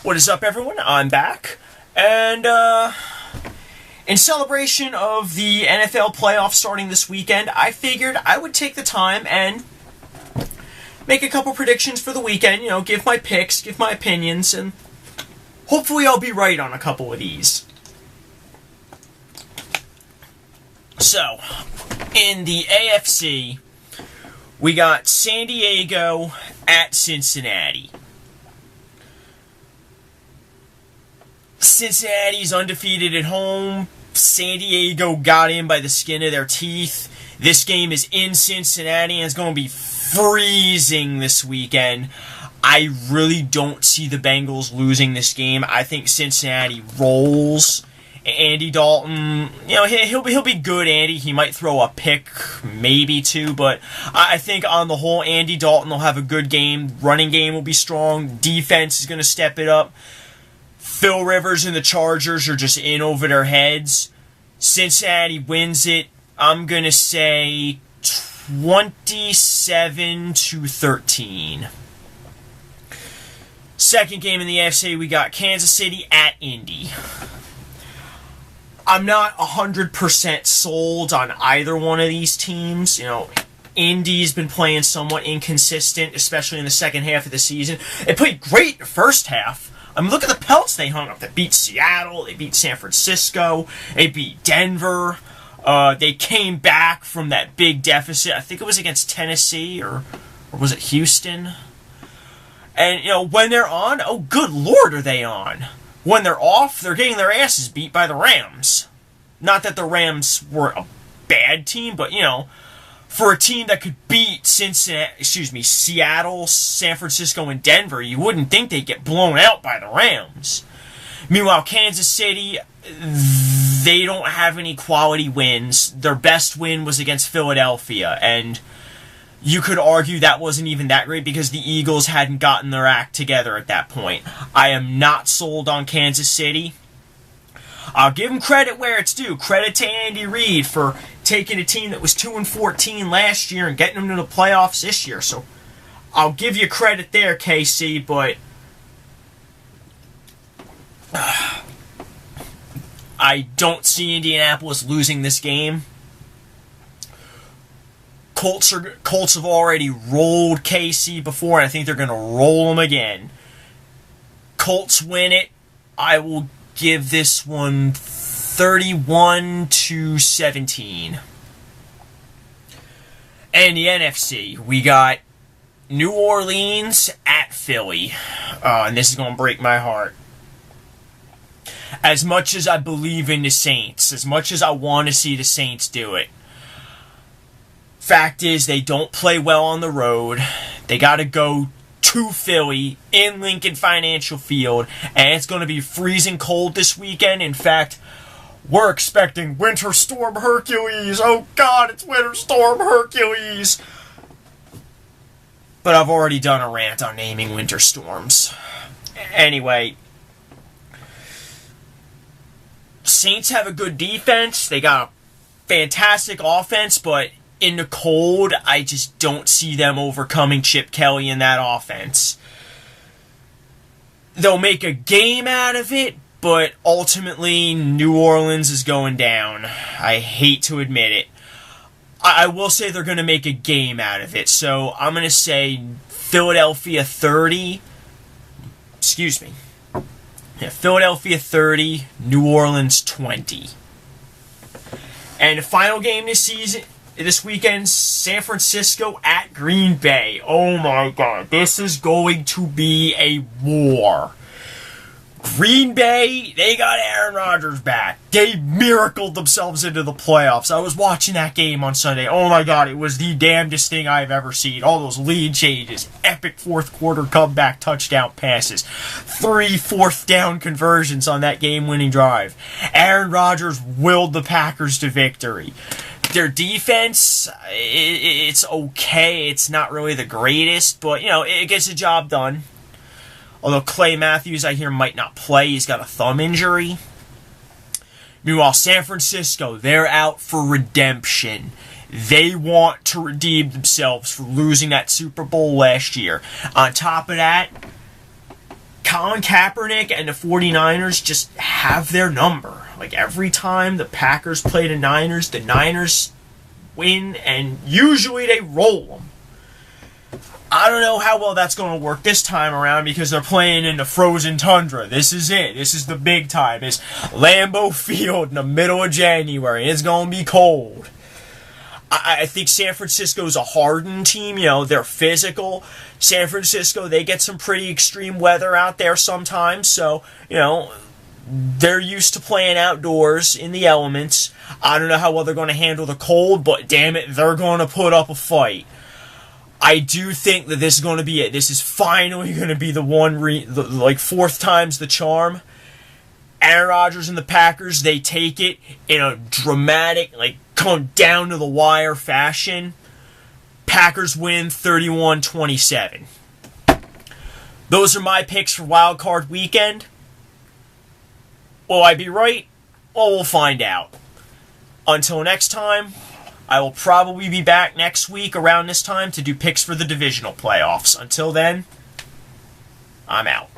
What is up, everyone? I'm back, and in celebration of the NFL playoffs starting this weekend, I figured I would take the time and make a couple predictions for the weekend, give my picks, give my opinions, and hopefully I'll be right on a couple of these. So, in the AFC, we got San Diego at Cincinnati. Cincinnati's undefeated at home. San Diego got in by the skin of their teeth. This game is in Cincinnati and it's going to be freezing this weekend. I really don't see the Bengals losing this game. I think Cincinnati rolls. Andy Dalton, he'll be good, Andy. He might throw a pick, maybe two, but I think on the whole, Andy Dalton will have a good game. Running game will be strong. Defense is going to step it up. Phil Rivers and the Chargers are just in over their heads. Cincinnati wins it. I'm going to say 27-13. Second game in the AFC, we got Kansas City at Indy. I'm not 100% sold on either one of these teams. Indy's been playing somewhat inconsistent, especially in the second half of the season. They played great in the first half. I mean, look at the pelts they hung up. They beat Seattle. They beat San Francisco. They beat Denver. They came back from that big deficit. I think it was against Tennessee or was it Houston? And, when they're on, oh, good Lord, are they on. When they're off, they're getting their asses beat by the Rams. Not that the Rams were a bad team, but, for a team that could beat Seattle, San Francisco, and Denver, you wouldn't think they'd get blown out by the Rams. Meanwhile, Kansas City, they don't have any quality wins. Their best win was against Philadelphia, and you could argue that wasn't even that great because the Eagles hadn't gotten their act together at that point. I am not sold on Kansas City. I'll give him credit where it's due. Credit to Andy Reid for taking a team that was 2-14 last year and getting them to the playoffs this year. So I'll give you credit there, KC, but I don't see Indianapolis losing this game. Colts have already rolled KC before, and I think they're going to roll them again. Colts win it. I will give this one 31-17. And the NFC, we got New Orleans at Philly. And this is going to break my heart. As much as I believe in the Saints, as much as I want to see the Saints do it, fact is, they don't play well on the road. They got to go to Philly in Lincoln Financial Field, and it's going to be freezing cold this weekend. In fact, we're expecting Winter Storm Hercules. Oh God, it's Winter Storm Hercules. But I've already done a rant on naming winter storms. Anyway, Saints have a good defense. They got a fantastic offense, but in the cold, I just don't see them overcoming Chip Kelly in that offense. They'll make a game out of it, but ultimately, New Orleans is going down. I hate to admit it. I will say they're going to make a game out of it, so I'm going to say Philadelphia 30. Philadelphia 30, New Orleans 20. And the final game this weekend, San Francisco at Green Bay. Oh my God, this is going to be a war. Green Bay, they got Aaron Rodgers back. They miracled themselves into the playoffs. I was watching that game on Sunday. Oh my God, it was the damnedest thing I've ever seen. All those lead changes, epic fourth quarter comeback touchdown passes, 3 fourth-down conversions on that game-winning drive. Aaron Rodgers willed the Packers to victory. Their defense, it's okay. It's not really the greatest, but, it gets the job done. Although Clay Matthews, I hear, might not play. He's got a thumb injury. Meanwhile, San Francisco, they're out for redemption. They want to redeem themselves for losing that Super Bowl last year. On top of that, Colin Kaepernick and the 49ers just have their number. Like, every time the Packers play the Niners win, and usually they roll them. I don't know how well that's going to work this time around because they're playing in the frozen tundra. This is it. This is the big time. It's Lambeau Field in the middle of January. It's going to be cold. I think San Francisco's a hardened team. You know, they're physical. San Francisco, they get some pretty extreme weather out there sometimes. So, you know, they're used to playing outdoors in the elements. I don't know how well they're going to handle the cold, but damn it, they're going to put up a fight. I do think that this is going to be it. This is finally going to be the one, like, fourth time's the charm. Aaron Rodgers and the Packers, they take it in a dramatic, like, come down to the wire fashion. Packers win 31-27. Those are my picks for Wild Card Weekend. Will I be right? Well, we'll find out. Until next time, I will probably be back next week around this time to do picks for the divisional playoffs. Until then, I'm out.